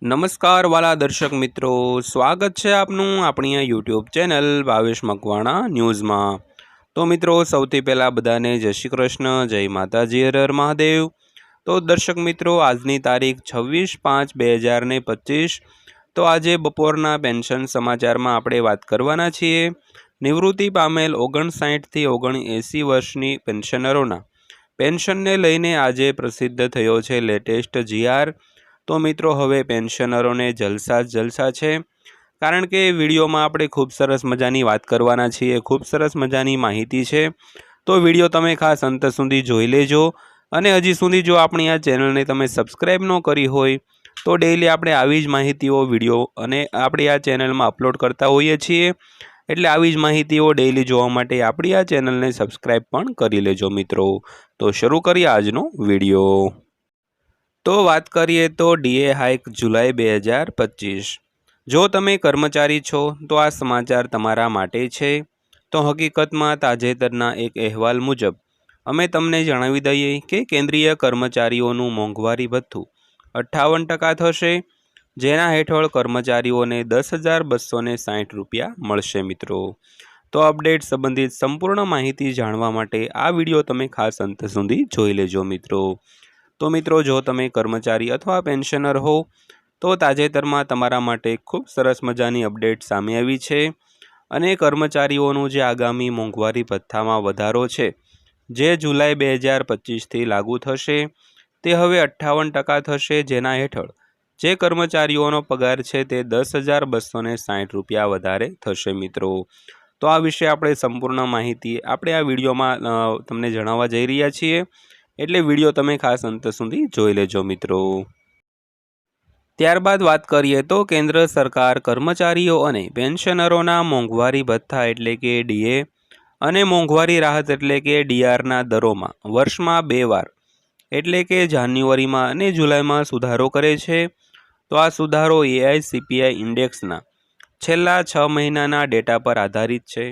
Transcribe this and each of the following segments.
નમસ્કાર વાલા દર્શક મિત્રો, સ્વાગત છે આપનું આપણી આ યુટ્યુબ ચેનલ ભાવેશ મકવાણા ન્યૂઝમાં। તો મિત્રો, સૌથી પહેલાં બધાને જય શ્રી કૃષ્ણ, જય માતાજી, હર હર મહાદેવ। તો દર્શક મિત્રો, આજની તારીખ 26/5/2025। તો આજે બપોરના પેન્શન સમાચારમાં આપણે વાત કરવાના છીએ નિવૃત્તિ પામેલ 59થી 79 વર્ષની પેન્શનરોના પેન્શનને લઈને આજે પ્રસિદ્ધ થયો છે લેટેસ્ટ GR। તો મિત્રો, હવે પેન્શનરોને જલસા જ જલસા છે, કારણ કે વિડીયોમાં આપણે ખૂબ સરસ મજાની વાત કરવાના છીએ, ખૂબ સરસ મજાની માહિતી છે। તો વિડીયો તમે ખાસ અંત સુધી જોઈ લેજો, અને હજી સુધી જો આપણી આ ચેનલને તમે સબસ્ક્રાઈબ ન કરી હોય તો ડેઈલી આપણે આવી જ માહિતીઓ વિડીયો અને આપણી આ ચેનલમાં અપલોડ કરતા હોઈએ છીએ, એટલે આવી જ માહિતીઓ ડેઈલી જોવા માટે આપણી આ ચેનલને સબસ્ક્રાઈબ પણ કરી લેજો મિત્રો। તો શરૂ કરીએ આજનો વિડીયો। તો વાત કરીએ તો ડીએ હાઇક જુલાઈ 2025। જો તમે કર્મચારી છો તો આ સમાચાર તમારા માટે છે। તો હકીકતમાં તાજેતરના એક અહેવાલ મુજબ અમે તમને જણાવી દઈએ કે કેન્દ્રીય કર્મચારીઓનું મોંઘવારી ભથ્થું 58% થશે, જેના હેઠળ કર્મચારીઓને 10,260 રૂપિયા મળશે મિત્રો। તો અપડેટ સંબંધિત સંપૂર્ણ માહિતી જાણવા માટે આ વિડીયો તમે ખાસ અંત સુધી જોઈ લેજો મિત્રો। તો મિત્રો, જો તમે કર્મચારી અથવા પેન્શનર હો તો તાજેતરમાં તમારા માટે ખૂબ સરસ મજાની અપડેટ સામે આવી છે, અને કર્મચારીઓનું જે આગામી મોંઘવારી ભથ્થામાં વધારો છે, જે જુલાઈ 2025થી લાગુ થશે, તે હવે 58% થશે, જેના હેઠળ જે કર્મચારીઓનો પગાર છે તે 10,260 રૂપિયા વધારે થશે મિત્રો। તો આ વિશે આપણે સંપૂર્ણ માહિતી આપણે આ વિડીયોમાં તમને જણાવવા જઈ રહ્યા છીએ, એટલે વિડીયો તમે ખાસ અંત સુધી જોઈ લેજો મિત્રો। ત્યારબાદ વાત કરીએ તો કેન્દ્ર સરકાર કર્મચારીઓ અને પેન્શનરોના મોંઘવારી ભથ્થા એટલે કે ડીએ અને મોંઘવારી રાહત એટલે કે ડીઆરના દરોમાં વર્ષમાં 2 વાર એટલે કે જાન્યુઆરીમાં અને જુલાઈમાં સુધારો કરે છે। તો આ સુધારો એઆઈસીપીઆઈ ઇન્ડેક્સના છેલ્લા 6 મહિનાના ડેટા પર આધારિત છે।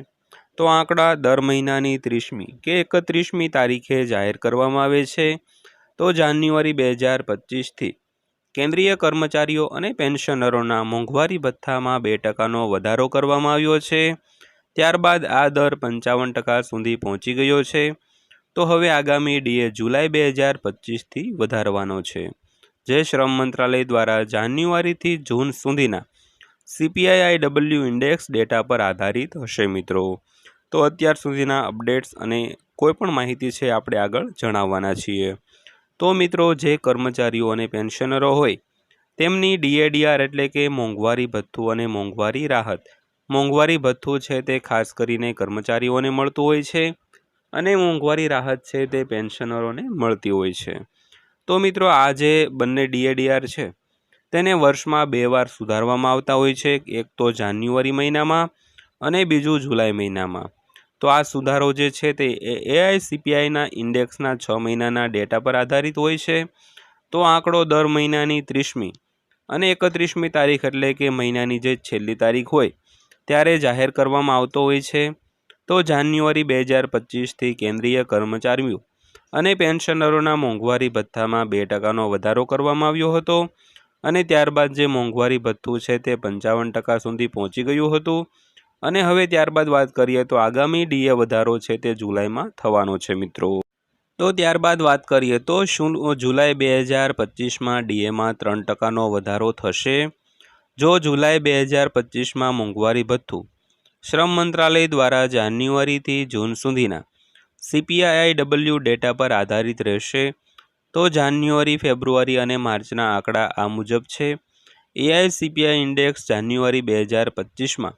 તો આંકડા દર મહિનાની 30મી કે 31મી તારીખે જાહેર કરવામાં આવે છે। તો જાન્યુઆરી 2025થી કેન્દ્રીય કર્મચારીઓ અને પેન્શનરોના મોંઘવારી ભથ્થામાં 2%નો વધારો કરવામાં આવ્યો છે। ત્યારબાદ આ દર 55% સુધી પહોંચી ગયો છે। તો હવે આગામી ડીએ જુલાઈ 2025થી વધારવાનો છે, જે શ્રમ મંત્રાલય દ્વારા જાન્યુઆરીથી જૂન સુધીના CPIIW ઇન્ડેક્સ ડેટા પર આધારિત હશે મિત્રો। તો અત્યાર સુધીના અપડેટ્સ અને કોઈ પણ માહિતી છે આપણે આગળ જણાવવાના છીએ। તો મિત્રો, જે કર્મચારીઓ અને પેન્શનરો હોય તેમની ડીએડીઆર એટલે કે મોંઘવારી ભથ્થું અને મોંઘવારી રાહત, મોંઘવારી ભથ્થું છે તે ખાસ કરીને કર્મચારીઓને મળતું હોય છે, અને મોંઘવારી રાહત છે તે પેન્શનરોને મળતી હોય છે। તો મિત્રો, આ જે બંને ડીએડીઆર છે તેને વર્ષમાં 2 વાર સુધારવામાં આવતા હોય છે, એક તો જાન્યુઆરી મહિનામાં અને બીજું જુલાઈ મહિનામાં। તો આ સુધારો જે છે તે એઆઈસીપીઆઈના ઇન્ડેક્સના 6 મહિનાના ડેટા પર આધારિત હોય છે। તો આંકડો દર મહિનાની 30મી અને 31મી તારીખ એટલે કે મહિનાની જે છેલ્લી તારીખ હોય ત્યારે જાહેર કરવામાં આવતો હોય છે। તો જાન્યુઆરી 2025થી કેન્દ્રીય કર્મચારીઓ અને પેન્શનરોના મોંઘવારી ભથ્થામાં 2%નો વધારો કરવામાં આવ્યો હતો, અને ત્યારબાદ જે મોંઘવારી ભથ્થું છે તે 55% સુધી પહોંચી ગયું હતું, અને હવે ત્યારબાદ વાત કરીએ તો આગામી ડીએ વધારો છે તે જુલાઈમાં થવાનો છે મિત્રો। તો ત્યારબાદ વાત કરીએ તો શું જુલાઈ 2025માં ડીએમાં 3%નો વધારો થશે? જો જુલાઈ 2025માં મોંઘવારી ભથ્થું શ્રમ મંત્રાલય દ્વારા જાન્યુઆરીથી જૂન સુધીના CPIIW ડેટા પર આધારિત રહેશે, તો જાન્યુઆરી, ફેબ્રુઆરી અને માર્ચના આંકડા આ મુજબ છે। એઆઈસીપીઆઈ ઇન્ડેક્સ જાન્યુઆરી 2025માં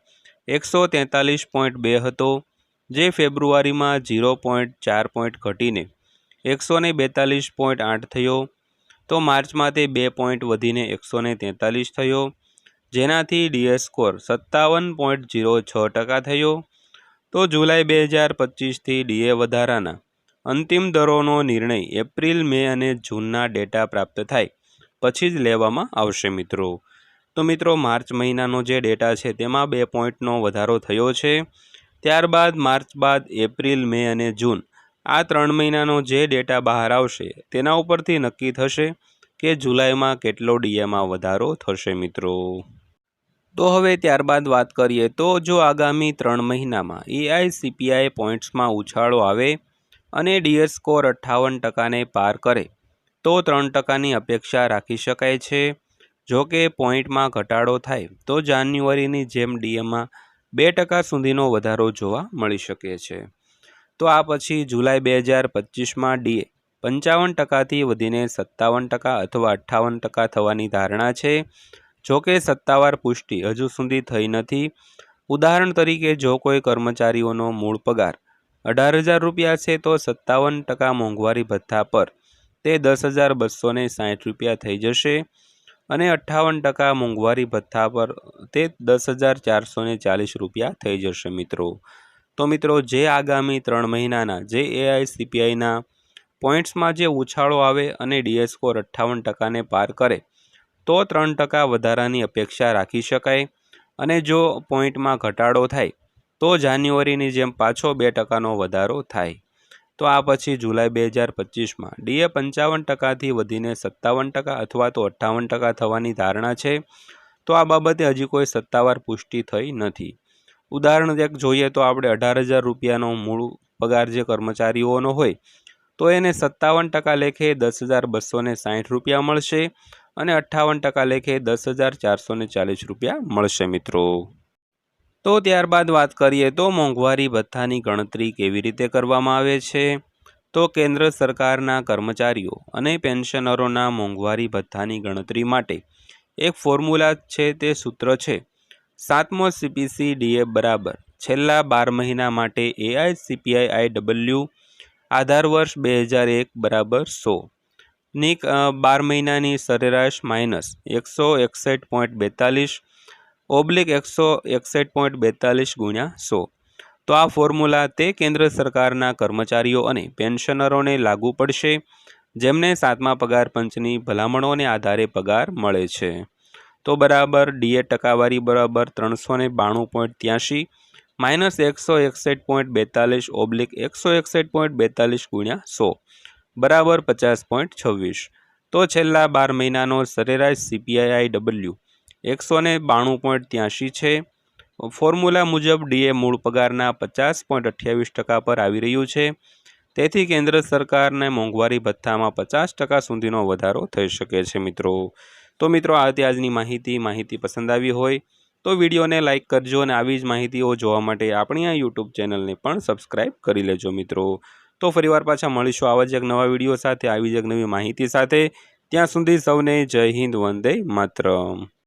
143.2 હતો, જે ફેબ્રુઆરીમાં 0.4 પોઈન્ટ ઘટીને 142.8 થયો। તો માર્ચમાં તે 2 પોઈન્ટ વધીને 143 થયો, જેનાથી ડીએ સ્કોર 57.06% થયો। તો જુલાઈ 2025થી ડીએ વધારાના અંતિમ દરોનો નિર્ણય એપ્રિલ, મે અને જૂનના ડેટા પ્રાપ્ત થાય પછી જ લેવામાં આવશે મિત્રો। તો મિત્રો, માર્ચ મહિનાનો જે ડેટા છે તેમાં 2 પોઈન્ટનો વધારો થયો છે। ત્યારબાદ માર્ચ બાદ એપ્રિલ, મે અને જૂન આ 3 મહિનાનો જે ડેટા બહાર આવશે તેના ઉપરથી નક્કી થશે કે જુલાઈમાં કેટલો ડીએમાં વધારો થશે મિત્રો। તો હવે ત્યારબાદ વાત કરીએ તો જો આગામી 3 મહિનામાં એઆઈસીપીઆઈ પોઈન્ટ્સમાં ઉછાળો આવે અને ડીએસ સ્કોર 58%ને પાર કરે તો 3%ની અપેક્ષા રાખી શકાય છે। જો કે પોઈન્ટમાં ઘટાડો થાય તો જાન્યુઆરીની જેમ ડીએમાં 2% સુધીનો વધારો જોવા મળી શકે છે। તો આ પછી જુલાઈ 2025માં ડીએ 55%થી વધીને 57% અથવા 58% થવાની ધારણા છે। જો કે સત્તાવાર પુષ્ટિ હજુ સુધી થઈ નથી। ઉદાહરણ તરીકે જો કોઈ કર્મચારીઓનો મૂળ પગાર 18,000 રૂપિયા છે તો 57% મોંઘવારી ભથ્થા પર તે 10,260 રૂપિયા થઈ જશે અને 58% મોંઘવારી ભથ્થા પર તે 10,440 રૂપિયા થઈ જશે મિત્રો। તો મિત્રો જે આગામી 3 મહિનાના જે એઆઈસીપીઆઈના પોઈન્ટ્સમાં જે ઉછાળો આવે અને ડીએસ સ્કોર 58%ને પાર કરે તો 3% વધારાની અપેક્ષા રાખી શકાય અને જો પોઈન્ટમાં ઘટાડો થાય તો જાન્યુઆરીની જેમ પાછો 2%નો વધારો થાય। તો આ પછી જુલાઈ 2025માં ડીએ 55%થી વધીને 57% અથવા તો 58% થવાની ધારણા છે। તો આ બાબતે હજી કોઈ સત્તાવાર પુષ્ટિ થઈ નથી। ઉદાહરણ એક જોઈએ તો આપણે 18,000 રૂપિયાનો મૂળ પગાર જે કર્મચારીઓનો હોય તો એને 57% લેખે 10,260 રૂપિયા મળશે અને 58% લેખે 10,440 રૂપિયા મળશે મિત્રો। તો ત્યારબાદ વાત કરીએ તો મોંઘવારી ભથ્થાની ગણતરી કેવી રીતે કરવામાં આવે છે। તો કેન્દ્ર સરકારના કર્મચારીઓ અને પેન્શનરોના મોંઘવારી ભથ્થાની ગણતરી માટે એક ફોર્મ્યુલા છે, તે સૂત્ર છે 7મો સીપીસી ડીએ બરાબર છેલ્લા 12 મહિના માટે એઆઈસીપીઆઈ આધાર વર્ષ 2001 બરાબર 100 ની 12 મહિનાની સરેરાશ માઇનસ 161.42 ઓબ્લિક 161.42 ગુણ્યા 100। તો આ ફોર્મ્યુલા તે કેન્દ્ર સરકારના કર્મચારીઓ અને પેન્શનરોને લાગુ પડશે જેમને 7મા પગાર પંચની ભલામણોને આધારે પગાર મળે છે। તો બરાબર ડીએ ટકાવારી બરાબર 392.83 માઇનસ 161.42 ઓબ્લિક 161.42 ગુણ્યા 100 બરાબર 50.26। તો છેલ્લા 12 મહિનાનો સરેરાશ સીપીઆઈ 192.83 છે। ફોર્મ્યુલા મુજબ ડીએ મૂળ પગારના 50.28% પર આવી રહ્યું છે, તેથી કેન્દ્ર સરકારને મોંઘવારી ભથ્થામાં 50% સુધીનો વધારો થઈ શકે છે મિત્રો। તો મિત્રો આ હતી આજની માહિતી પસંદ આવી હોય તો વિડીયોને લાઇક કરજો અને આવી જ માહિતીઓ જોવા માટે આપણી આ યુટ્યુબ ચેનલને પણ સબસ્ક્રાઈબ કરી લેજો મિત્રો। તો ફરીવાર પાછા મળીશું આવા જ એક નવા વિડીયો સાથે, આવી જ એક નવી માહિતી સાથે। ત્યાં સુધી સૌને જય હિન્દ, વંદે માતરમ।